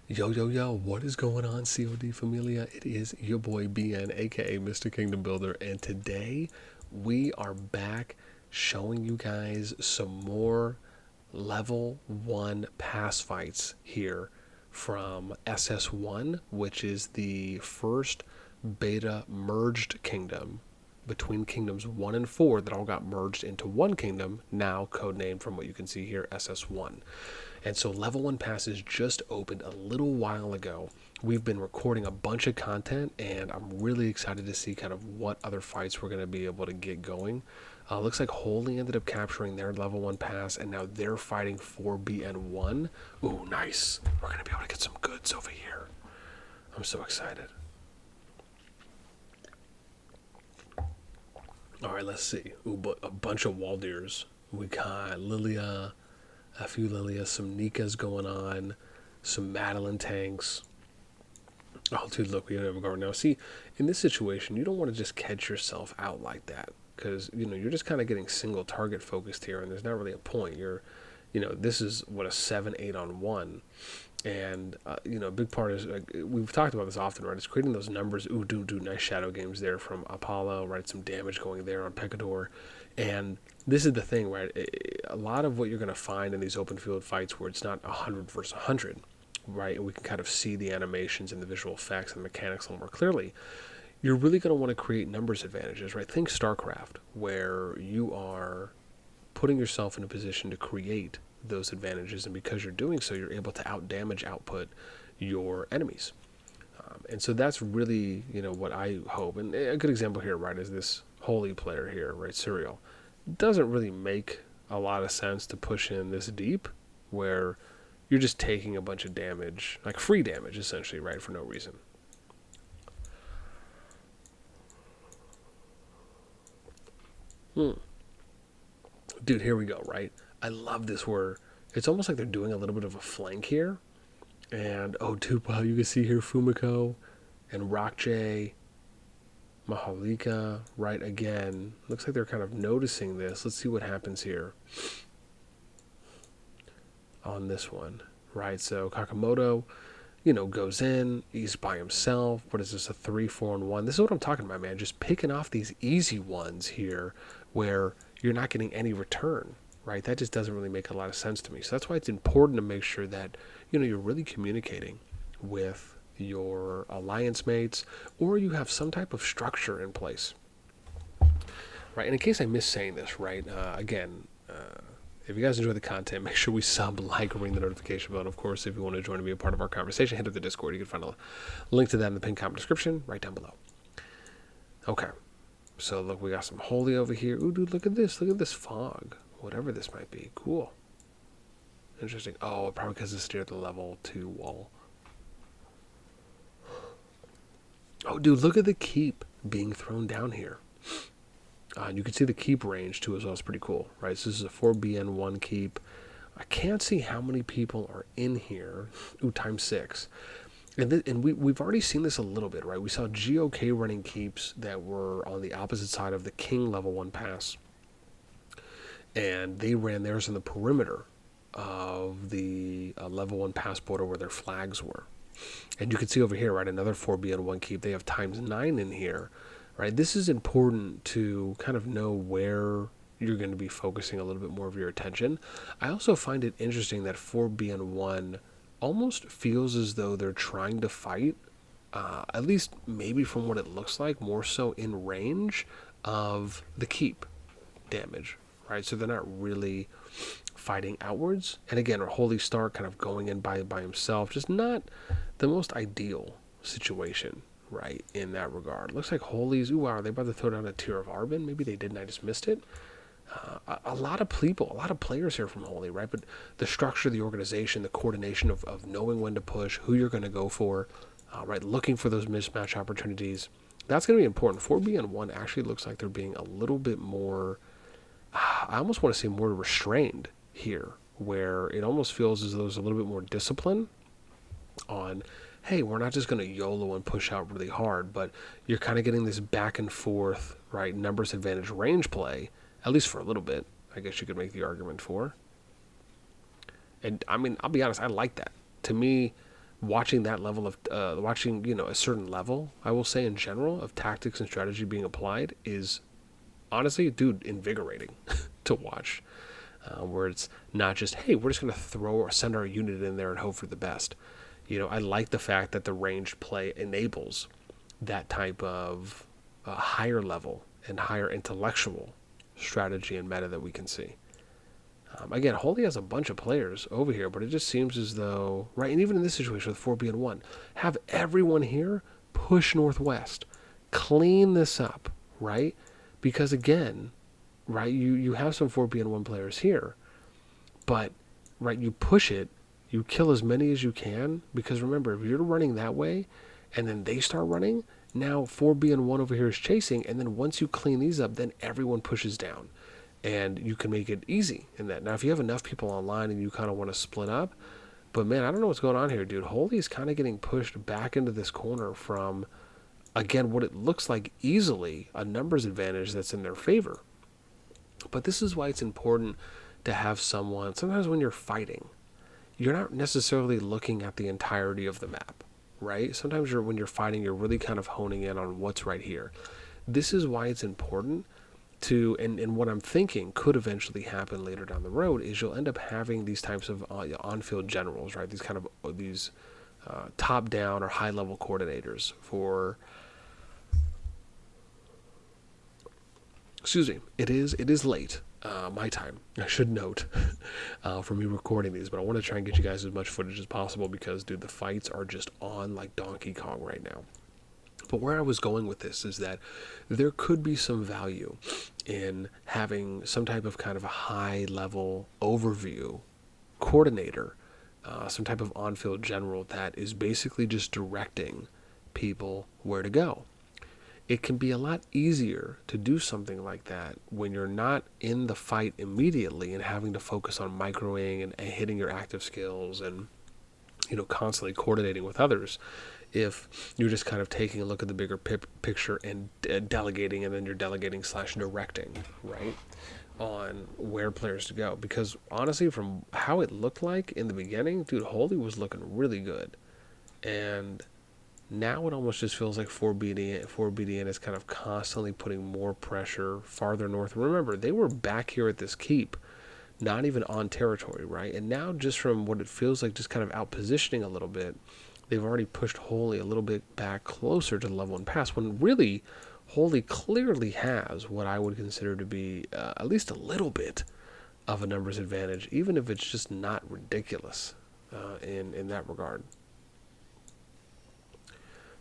Yo, yo, yo, what is going on, COD Familia? It is your boy BN, aka Mr. Kingdom Builder, and today we are back showing you guys some more level 1 pass fights here from SS1, which is the first beta merged kingdom between kingdoms 1 and 4 that all got merged into one kingdom, now codenamed from what you can see here SS1. And so level 1 passes just opened a little while ago. We've been recording a bunch of content, and I'm really excited to see kind of what other fights we're going to be able to get going. Looks like Holy ended up capturing their level 1 pass, and now they're fighting for BN1. Ooh, nice. We're going to be able to get some goods over here. I'm so excited. All right, let's see. Ooh, but a bunch of Waldirs. We got Lilia, a few Lilia, some Nikas going on, some Madeline tanks. Oh, dude, look, we have a guard now. See, in this situation, you don't want to just catch yourself out like that because, you're just kind of getting single target focused here, and there's not really a point. This is, what, a 7-8 on 1. And, a big part is, we've talked about this often, right? It's creating those numbers. Ooh, nice shadow games there from Apollo, right? Some damage going there on Pecador. And this is the thing, right? A lot of what you're going to find in these open field fights where it's not 100 versus 100, right? And we can kind of see the animations and the visual effects and the mechanics a little more clearly. You're really going to want to create numbers advantages, right? Think StarCraft, where you are putting yourself in a position to create those advantages, and because you're doing so, you're able to out damage output your enemies. And so that's really, what I hope. And a good example here, right, is this Holy player here, right, Serial. It doesn't really make a lot of sense to push in this deep, where you're just taking a bunch of damage, like free damage, essentially, right, for no reason. Dude, here we go, right? I love this where it's almost like they're doing a little bit of a flank here. And, oh, dude, wow, you can see here Fumiko and Rockjay, Mahalika, right, again. Looks like they're kind of noticing this. Let's see what happens here on this one, right? So Kakamoto, goes in. He's by himself. What is this, a 3-4-1? This is what I'm talking about, man. Just picking off these easy ones here where you're not getting any return, right? That just doesn't really make a lot of sense to me. So that's why it's important to make sure that, you're really communicating with your alliance mates, or you have some type of structure in place, right? And in case I miss saying this, right, if you guys enjoy the content, make sure we sub, like, ring the notification bell. And of course, if you want to join and be a part of our conversation, head to the Discord. You can find a link to that in the pinned comment description right down below. Okay, so look, we got some Holy over here. Ooh, dude, look at this. Look at this fog. Whatever this might be. Cool. Interesting. Oh, probably because it's near the level 2 wall. Oh, dude, look at the keep being thrown down here. You can see the keep range, too, as well. It's pretty cool, right? So this is a 4BN1 keep. I can't see how many people are in here. Ooh, times 6. And we've already seen this a little bit, right? We saw GOK running keeps that were on the opposite side of the King level 1 pass. And they ran theirs in the perimeter of the level 1 pass border where their flags were. And you can see over here, right, another 4BN1 keep. They have times 9 in here, right? This is important to kind of know where you're going to be focusing a little bit more of your attention. I also find it interesting that 4BN1 almost feels as though they're trying to fight, at least maybe from what it looks like, more so in range of the keep damage, right? So they're not really fighting outwards. And again, Holy Star kind of going in by himself, just not the most ideal situation, right, in that regard. Looks like Holy's, ooh, wow, are they about to throw down a tier of Arbin? Maybe they didn't, I just missed it. A lot of people, a lot of players here from Holy, right? But the structure, the organization, the coordination of knowing when to push, who you're going to go for, right, looking for those mismatch opportunities, that's going to be important. 4BN1 actually looks like they're being a little bit more, I almost want to say more restrained here, where it almost feels as though there's a little bit more discipline on, hey, we're not just going to YOLO and push out really hard, but you're kind of getting this back and forth, right, numbers advantage range play, at least for a little bit, I guess you could make the argument for. And, I mean, I'll be honest, I like that. To me, watching that level of watching, you know, a certain level, I will say in general, of tactics and strategy being applied is honestly, dude, invigorating to watch. Where it's not just, hey, we're just going to throw or send our unit in there and hope for the best. You know, I like the fact that the ranged play enables that type of higher level and higher intellectual strategy and meta that we can see. Again, Holy has a bunch of players over here, but it just seems as though, right, and even in this situation with 4B1, have everyone here push northwest, clean this up, right? Because again, right, you have some 4B1 players here, but, right, you push it, you kill as many as you can, because remember, if you're running that way, and then they start running, now 4B1 over here is chasing, and then once you clean these up, then everyone pushes down. And you can make it easy in that. Now, if you have enough people online and you kind of want to split up, but man, I don't know what's going on here, dude. Holy is kind of getting pushed back into this corner from, again, what it looks like easily a numbers advantage that's in their favor. But this is why it's important to have someone, sometimes when you're fighting, you're not necessarily looking at the entirety of the map, right? Sometimes when you're fighting, you're really kind of honing in on what's right here. This is why it's important to, and what I'm thinking could eventually happen later down the road is you'll end up having these types of on-field generals, right? These kind of these top-down or high-level coordinators for. Excuse me. It is late. My time. I should note for me recording these, but I want to try and get you guys as much footage as possible because, dude, the fights are just on like Donkey Kong right now. But where I was going with this is that there could be some value in having some type of kind of a high-level overview coordinator, some type of on-field general that is basically just directing people where to go. It can be a lot easier to do something like that when you're not in the fight immediately and having to focus on microing and hitting your active skills and, you know, constantly coordinating with others. If you're just kind of taking a look at the bigger picture and delegating, and then you're delegating / directing, right, on where players to go. Because honestly, from how it looked like in the beginning, dude, Holy was looking really good. And now it almost just feels like 4BDN is kind of constantly putting more pressure farther north. Remember, they were back here at this keep, not even on territory, right? And now just from what it feels like, just kind of out positioning a little bit, they've already pushed Holy a little bit back closer to the level 1 pass, when really Holy clearly has what I would consider to be at least a little bit of a numbers advantage, even if it's just not ridiculous in that regard.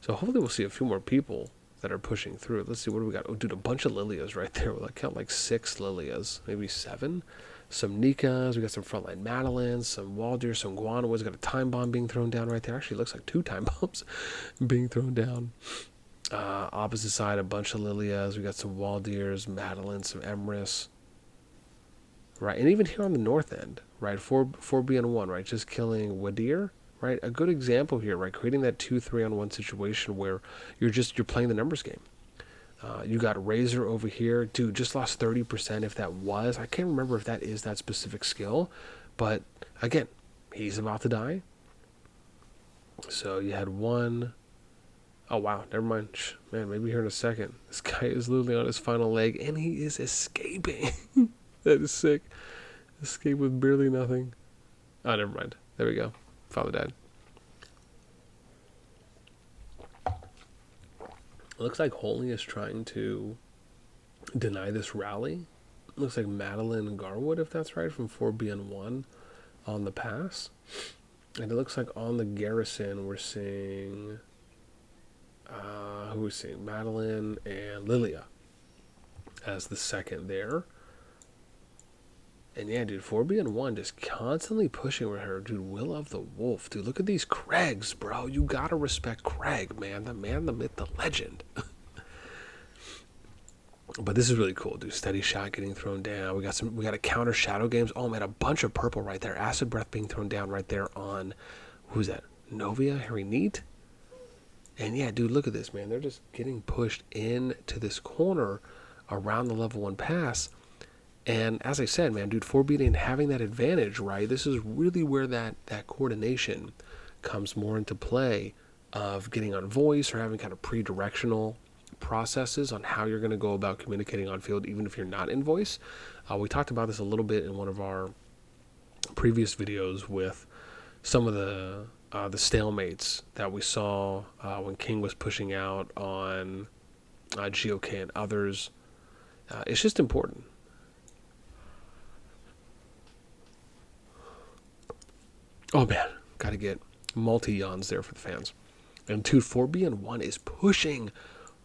So hopefully we'll see a few more people that are pushing through. Let's see, what do we got? Oh, dude, a bunch of Lilias right there. We'll count like 6 Lilias, maybe 7. Some Nikas, we got some frontline Madeleines, some Waldir, some Guanawas. Got a time bomb being thrown down right there. Actually, it looks like 2 time bombs being thrown down. Opposite side, a bunch of Lilias. We got some Waldirs, Madeleines, some Emrys. Right, and even here on the north end, right, 4B1, right, just killing Wadir. Right, a good example here, right, creating that 2-3-on-1 situation where you're playing the numbers game. You got Razor over here, dude, just lost 30% if that was. I can't remember if that is that specific skill, but again, he's about to die. So you had one. Oh wow, never mind. Man, maybe here in a second. This guy is literally on his final leg and he is escaping. That is sick. Escape with barely nothing. Oh, never mind. There we go. Father died. It looks like Holy is trying to deny this rally. It looks like Madeleine and Garwood, if that's right, from 4BN1 on the pass. And it looks like on the garrison we're seeing who are we seeing? Madeleine and Lilia as the second there. And yeah, dude, 4BN1 just constantly pushing with her. Dude, Will of the Wolf. Dude, look at these Craigs, bro. You gotta respect Craig, man. The man, the myth, the legend. But this is really cool, dude. Steady shot getting thrown down. We got a counter shadow games. Oh man, a bunch of purple right there. Acid breath being thrown down right there on, who's that? Novia, Harry Neat. And yeah, dude, look at this, man. They're just getting pushed into this corner around the level 1 pass. And as I said, man, dude, 4BN having that advantage, right? This is really where that coordination comes more into play of getting on voice or having kind of pre-directional processes on how you're going to go about communicating on field, even if you're not in voice. We talked about this a little bit in one of our previous videos with some of the stalemates that we saw when King was pushing out on GOK and others. It's just important. Oh man, gotta get multi-yawns there for the fans. And dude, 4BN1 is pushing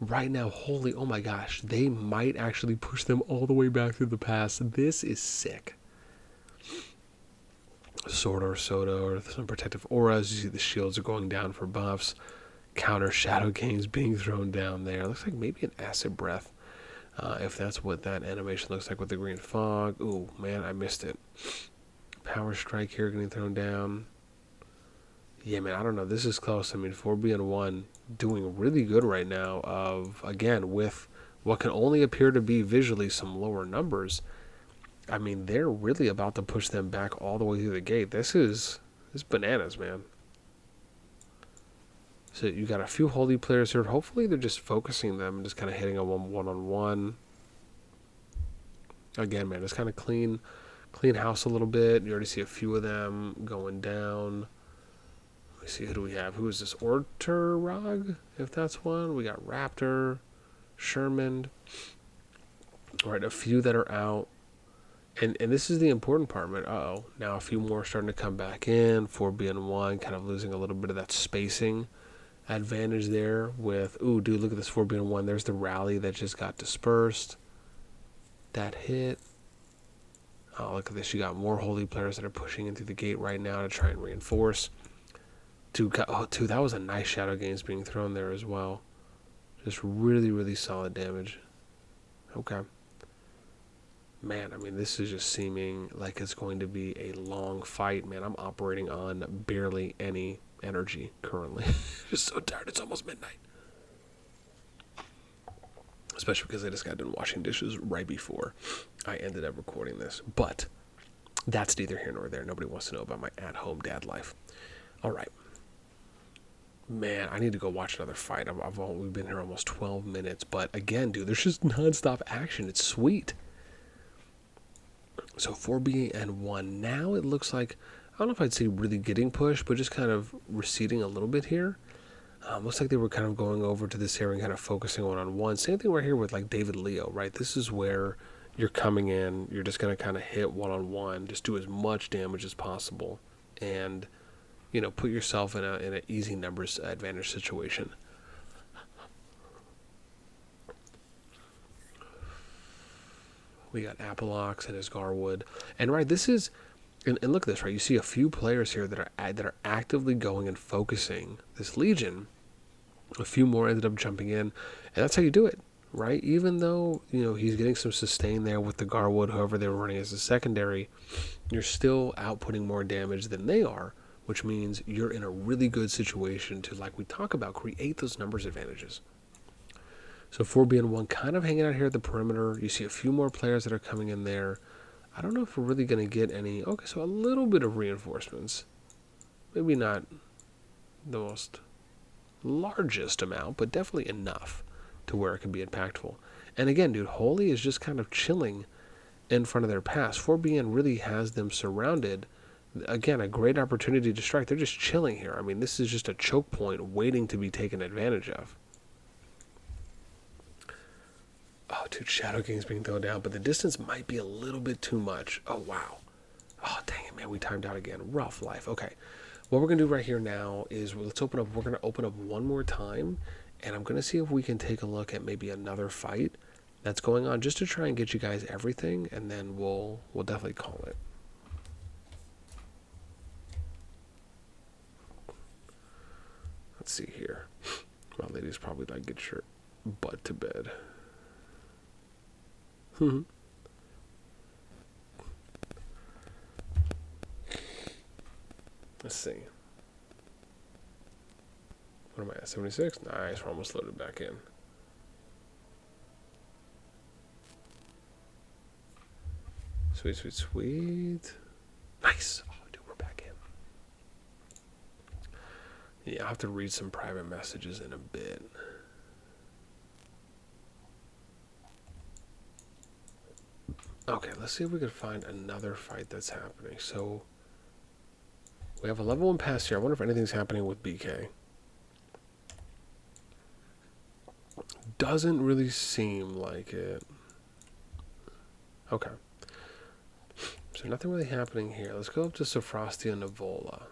right now. Holy, oh my gosh, they might actually push them all the way back through the pass. This is sick. Sword or Soda or some protective auras. You see the shields are going down for buffs. Counter Shadow Games being thrown down there. Looks like maybe an Acid Breath. If that's what that animation looks like with the green fog. Ooh, man, I missed it. Power Strike here getting thrown down. Yeah, man, I don't know. This is close. I mean, 4BN1 doing really good right now of, again, with what can only appear to be visually some lower numbers. I mean, they're really about to push them back all the way through the gate. This is bananas, man. So you got a few holy players here. Hopefully they're just focusing them and just kind of hitting a one-on-one. Again, man, it's kind of clean house a little bit. You already see a few of them going down. Let me see, who do we have? Who is this? Orturog, if that's one. We got Raptor, Sherman. All right, a few that are out. And this is the important part, man. Uh-oh. Now a few more starting to come back in. 4BN1 kind of losing a little bit of that spacing advantage there with, ooh, dude, look at this 4BN1. There's the rally that just got dispersed. That hit. Oh, look at this. You got more holy players that are pushing into the gate right now to try and reinforce. Dude, that was a nice Shadow Games being thrown there as well. Just really, really solid damage. Okay. Man, I mean, this is just seeming like it's going to be a long fight, man. I'm operating on barely any energy currently. Just so tired. It's almost midnight. Especially because I just got done washing dishes right before I ended up recording this. But that's neither here nor there. Nobody wants to know about my at-home dad life. All right. Man, I need to go watch another fight. We've been here almost 12 minutes. But again, dude, there's just nonstop action. It's sweet. So 4BN1, now it looks like, I don't know if I'd say really getting pushed, but just kind of receding a little bit here. Looks like they were kind of going over to this area and kind of focusing on one. Same thing right here with like David Leo, right? This is where you're coming in, you're just going to kind of hit one-on-one, just do as much damage as possible, and, you know, put yourself in an easy numbers advantage situation. We got Apolox and his Garwood. And right, this is, and look at this, right? You see a few players here that are actively going and focusing this Legion. A few more ended up jumping in, and that's how you do it, right? Even though, you know, he's getting some sustain there with the Garwood, whoever they were running as a secondary, you're still outputting more damage than they are, which means you're in a really good situation to, like we talk about, create those numbers advantages. So 4BN1 kind of hanging out here at the perimeter. You see a few more players that are coming in there. I don't know if we're really going to get any. Okay, so a little bit of reinforcements. Maybe not the most largest amount, but definitely enough to where it can be impactful. And again, dude, Holy is just kind of chilling in front of their pass. 4BN really has them surrounded. Again, a great opportunity to strike. They're just chilling here. I mean, this is just a choke point waiting to be taken advantage of. Oh, dude, Shadow King's being thrown down, but the distance might be a little bit too much. Oh, wow. Oh, dang it, man. We timed out again. Rough life. Okay. What we're going to do right here now is let's open up. We're going to open up one more time, and I'm going to see if we can take a look at maybe another fight that's going on just to try and get you guys everything, and then we'll definitely call it. Let's see here. My lady's probably like, get your butt to bed. Let's see. What am I at? 76? Nice, we're almost loaded back in. Sweet, sweet, sweet. Nice. Oh, dude, we're back in. Yeah, I'll have to read some private messages in a bit. Okay, let's see if we can find another fight that's happening. So, we have a level 1 pass here. I wonder if anything's happening with BK. Doesn't really seem like it. Okay. So nothing really happening here. Let's go up to Sofrostia and Nivola.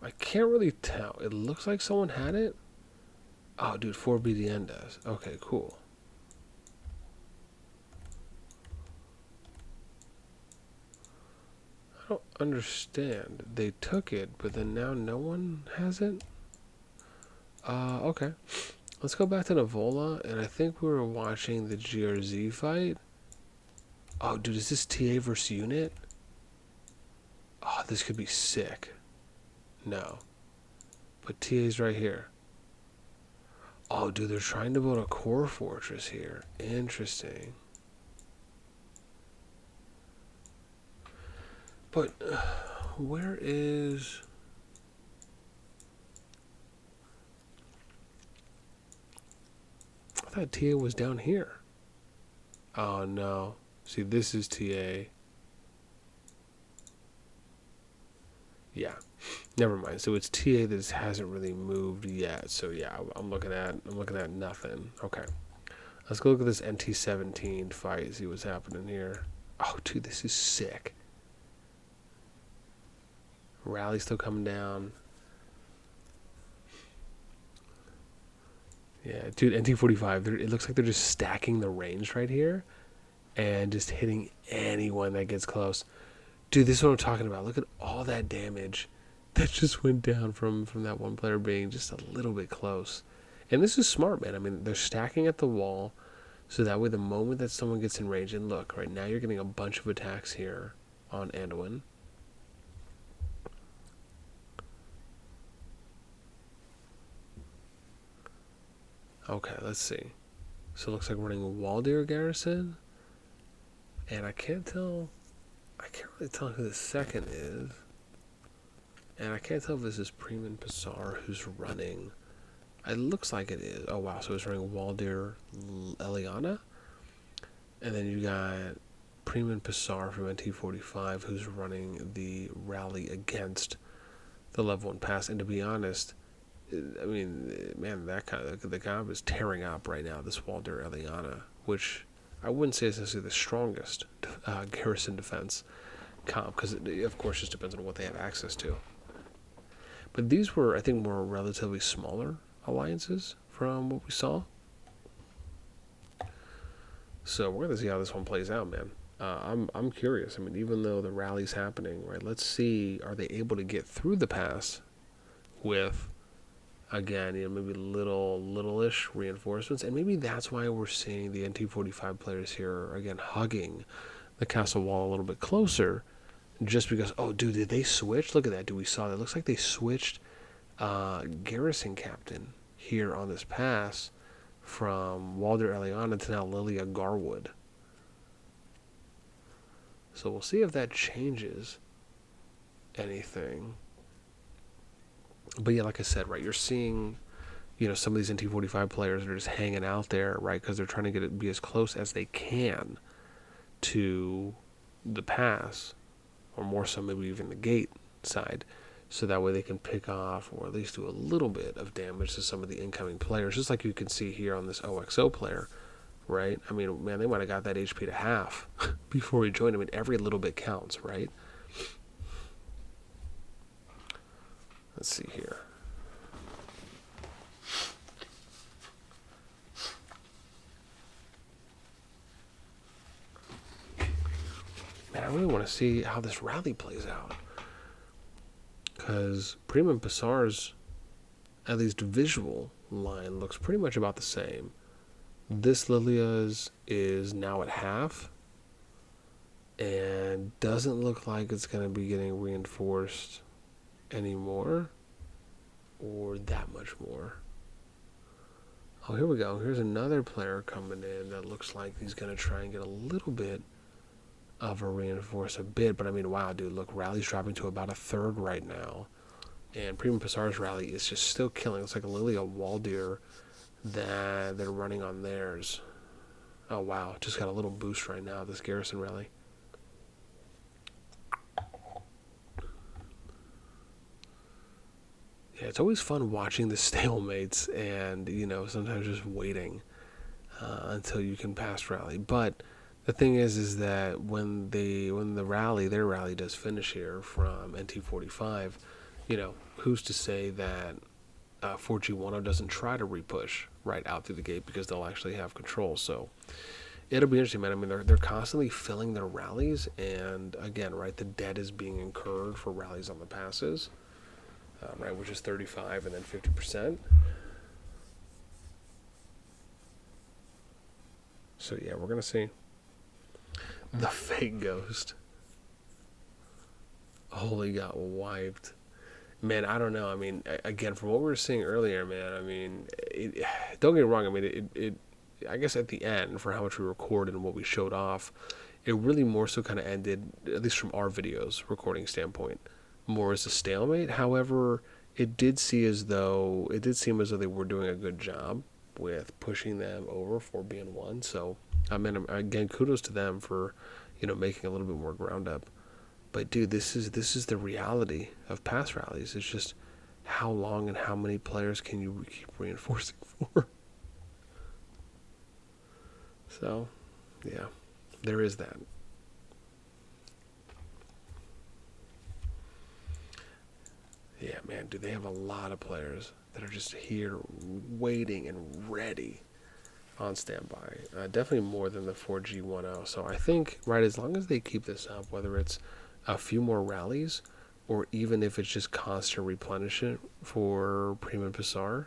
I can't really tell. It looks like someone had it. Oh, dude, 4BDN does. Okay, cool. I don't understand. They took it, but then now no one has it? Okay. Let's go back to Nivola, and I think we were watching the GRZ fight. Oh, dude, is this TA versus unit? Oh, this could be sick. No. But TA's right here. Oh, dude, they're trying to build a core fortress here. Interesting. But, where is... I thought TA was down here. Oh, no. See, this is TA. Yeah. Never mind. So it's TA that hasn't really moved yet. So yeah, I'm looking at nothing. Okay. Let's go look at this NT17 fight, see what's happening here. Oh, dude, this is sick. Rally still coming down. Yeah, dude, NT45, it looks like they're just stacking the range right here and just hitting anyone that gets close. Dude, this is what I'm talking about. Look at all that damage that just went down from that one player being just a little bit close. And this is smart, man. I mean, they're stacking at the wall, so that way the moment that someone gets in range, and look, right now you're getting a bunch of attacks here on Anduin. Okay, let's see. So it looks like we're running Waldir Garrison, and I can't really tell who the second is. And I can't tell if this is Preman Passar who's running. It looks like it is. Oh, wow. So it's running Waldir Eliana. And then you got Preman Passar from NT45 who's running the rally against the level 1 pass. And to be honest, I mean, man, the comp is tearing up right now, this Waldir Eliana, which I wouldn't say is necessarily the strongest garrison defense comp, because it, of course, just depends on what they have access to. But these were, I think, more relatively smaller alliances from what we saw. So we're going to see how this one plays out, man. I'm curious. I mean, even though the rally's happening, right, let's see, are they able to get through the pass with, again, you know, maybe little-ish reinforcements. And maybe that's why we're seeing the NT45 players here, again, hugging the castle wall a little bit closer. Just because, oh, dude, did they switch? Look at that, dude. We saw that. It looks like they switched garrison captain here on this pass from Waldir Eliana to now Lilia Garwood. So we'll see if that changes anything. But yeah, like I said, right, you're seeing, you know, some of these NT45 players are just hanging out there, right, because they're trying to get it be as close as they can to the pass, or more so maybe even the gate side, so that way they can pick off or at least do a little bit of damage to some of the incoming players, just like you can see here on this OXO player, right? I mean, man, they might have got that HP to half before he joined. I mean, every little bit counts, right? Let's see here. Man, I really want to see how this rally plays out. Because Preman Passar's, at least visual line, looks pretty much about the same. This Lilia's is now at half. And doesn't look like it's going to be getting reinforced anymore. Or that much more. Oh, here we go. Here's another player coming in that looks like he's going to try and get a little bit of a reinforce a bit. But I mean, wow, dude, look, rally's dropping to about a third right now. And Premium Pissar's rally is just still killing. It's like a Lilia Waldeer that they're running on theirs. Oh, wow, just got a little boost right now, this Garrison rally. Yeah, it's always fun watching the stalemates and, you know, sometimes just waiting until you can pass rally. But the thing is that when their rally does finish here from NT45, you know, who's to say that 4G10 doesn't try to repush right out through the gate because they'll actually have control. So it'll be interesting, man. I mean, they're constantly filling their rallies, and again, right, the debt is being incurred for rallies on the passes, right, which is 35 and then 50%. So yeah, we're gonna see the fake ghost. Holy got wiped. Man, I don't know. I mean, again, from what we were seeing earlier, man, I mean, don't get me wrong. I mean, I guess at the end, for how much we recorded and what we showed off, it really more so kind of ended, at least from our videos recording standpoint, more as a stalemate. However, it did seem as though they were doing a good job with pushing them over for being one. So, I mean, again, kudos to them for, you know, making a little bit more ground up. But dude, this is the reality of pass rallies. It's just how long and how many players can you keep reinforcing for? So, yeah, there is that. Yeah, man, dude, they have a lot of players that are just here waiting and ready on standby. Definitely more than the 4G10. So I think, right, as long as they keep this up, whether it's a few more rallies, or even if it's just constant replenishment for Premium Pissar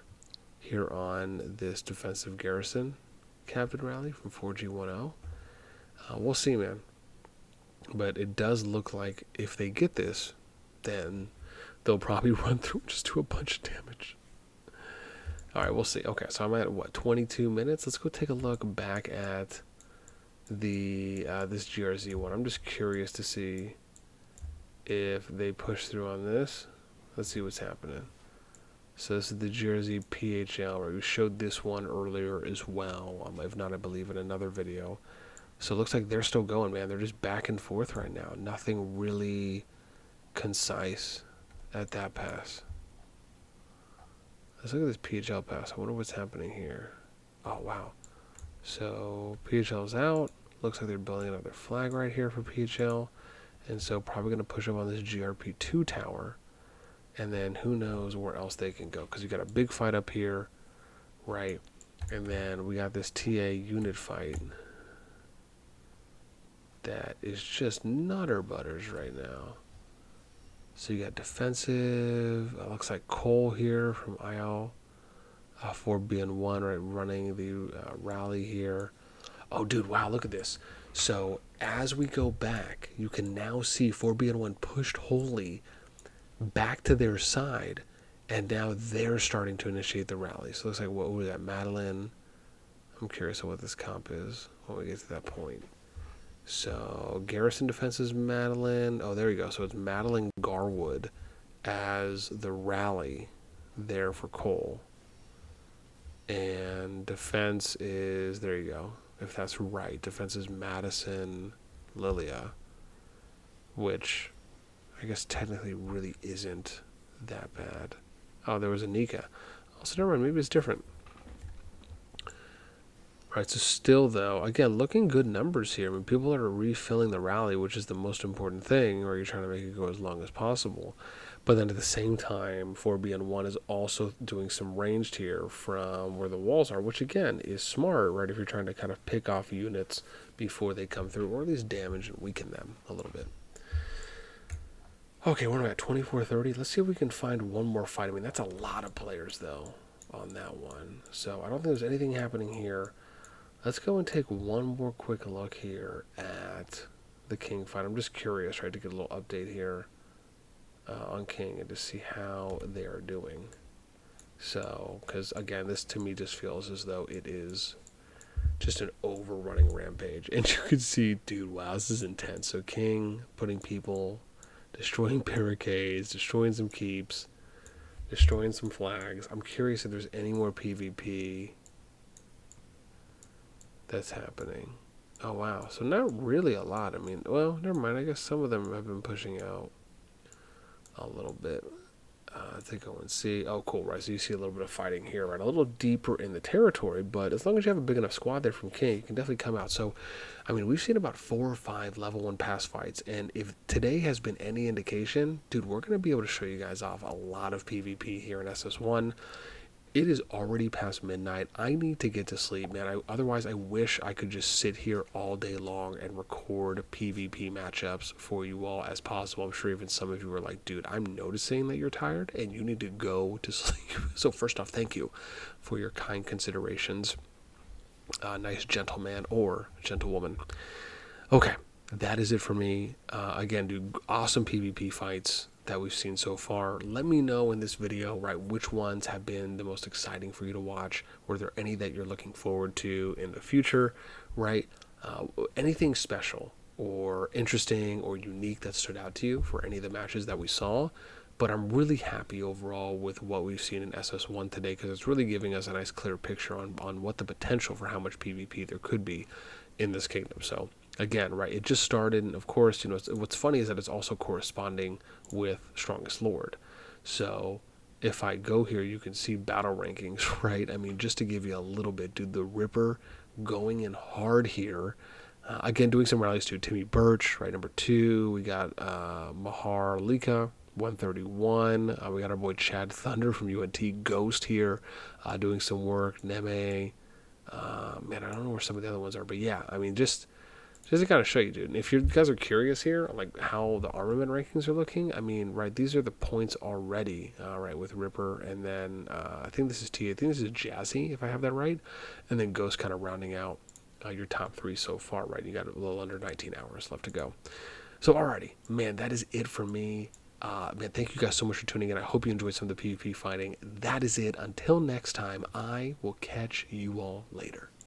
here on this defensive garrison captain rally from 4G10, we'll see, man. But it does look like if they get this, then they'll probably run through and just do a bunch of damage. All right, we'll see. Okay, so I'm at, what, 22 minutes? Let's go take a look back at the this GRZ one. I'm just curious to see if they push through on this. Let's see what's happening. So this is the GRZ PHL, right? We showed this one earlier as well. If not, I believe in another video. So it looks like they're still going, man. They're just back and forth right now. Nothing really concise at that pass. Let's look at this PHL pass. I wonder what's happening here. Oh, wow. So PHL's out. Looks like they're building another flag right here for PHL. And so probably going to push up on this GRP2 tower. And then who knows where else they can go. Because you got a big fight up here, right? And then we got this TA unit fight that is just nutter butters right now. So you got defensive. Looks like Cole here from IL 4BN1, right? Running the rally here. Oh, dude, wow, look at this. So as we go back, you can now see 4BN1 pushed wholly back to their side, and now they're starting to initiate the rally. So it looks like, what was that, Madeline? I'm curious of what this comp is when we get to that point. So Garrison Defense is Madeline. Oh, there you go. So it's Madeline Garwood as the rally there for Cole. And defense is, there you go. If that's right, defense is Madison Lilia, which I guess technically really isn't that bad. Oh, there was a Nika. Also, never mind, maybe it's different. Right, so still, though, again, looking good numbers here. I mean, people are refilling the rally, which is the most important thing, or you're trying to make it go as long as possible. But then at the same time, 4BN1 is also doing some ranged here from where the walls are, which, again, is smart, right, if you're trying to kind of pick off units before they come through, or at least damage and weaken them a little bit. Okay, we're at 24:30. Let's see if we can find one more fight. I mean, that's a lot of players, though, on that one. So I don't think there's anything happening here. Let's go and take one more quick look here at the King fight. I'm just curious, right, to get a little update here on King and to see how they are doing. So, because, again, this to me just feels as though it is just an overrunning rampage. And you can see, dude, wow, this is intense. So King putting people, destroying barricades, destroying some keeps, destroying some flags. I'm curious if there's any more PvP that's happening. Oh, wow. So not really a lot. I mean, well, never mind. I guess some of them have been pushing out a little bit. To go and see. Oh, cool, right? So you see a little bit of fighting here, right? A little deeper in the territory, but as long as you have a big enough squad there from King, you can definitely come out. So, I mean, we've seen about 4 or 5 level 1 pass fights, and if today has been any indication, dude, we're going to be able to show you guys off a lot of PvP here in SS1. It is already past midnight. I need to get to sleep, man. Otherwise, I wish I could just sit here all day long and record PvP matchups for you all as possible. I'm sure even some of you are like, dude, I'm noticing that you're tired and you need to go to sleep. So first off, thank you for your kind considerations. Nice gentleman or gentlewoman. Okay, that is it for me. Again, dude, awesome PvP fights that we've seen so far. Let me know in this video, right, which ones have been the most exciting for you to watch. Were there any that you're looking forward to in the future, right? Anything special or interesting or unique that stood out to you for any of the matches that we saw. But I'm really happy overall with what we've seen in SS1 today, because it's really giving us a nice clear picture on what the potential for how much PvP there could be in this kingdom. So again, right, it just started, and of course, you know, what's funny is that it's also corresponding with Strongest Lord. So if I go here, you can see battle rankings, right? I mean, just to give you a little bit, dude, the Ripper going in hard here. Again, doing some rallies too. Timmy Birch, right, number 2. We got Mahar Lika, 131. We got our boy Chad Thunder from UNT Ghost here, doing some work. Neme. Man, I don't know where some of the other ones are, but yeah, I mean, just to kind of show you, dude. And if you guys are curious here, like how the armament rankings are looking, I mean, right, these are the points already, right, with Ripper, and then I think this is T. I think this is Jazzy, if I have that right, and then Ghost kind of rounding out your top 3 so far, right? You got a little under 19 hours left to go. So, alrighty, man, that is it for me. Man, thank you guys so much for tuning in. I hope you enjoyed some of the PvP fighting. That is it. Until next time, I will catch you all later.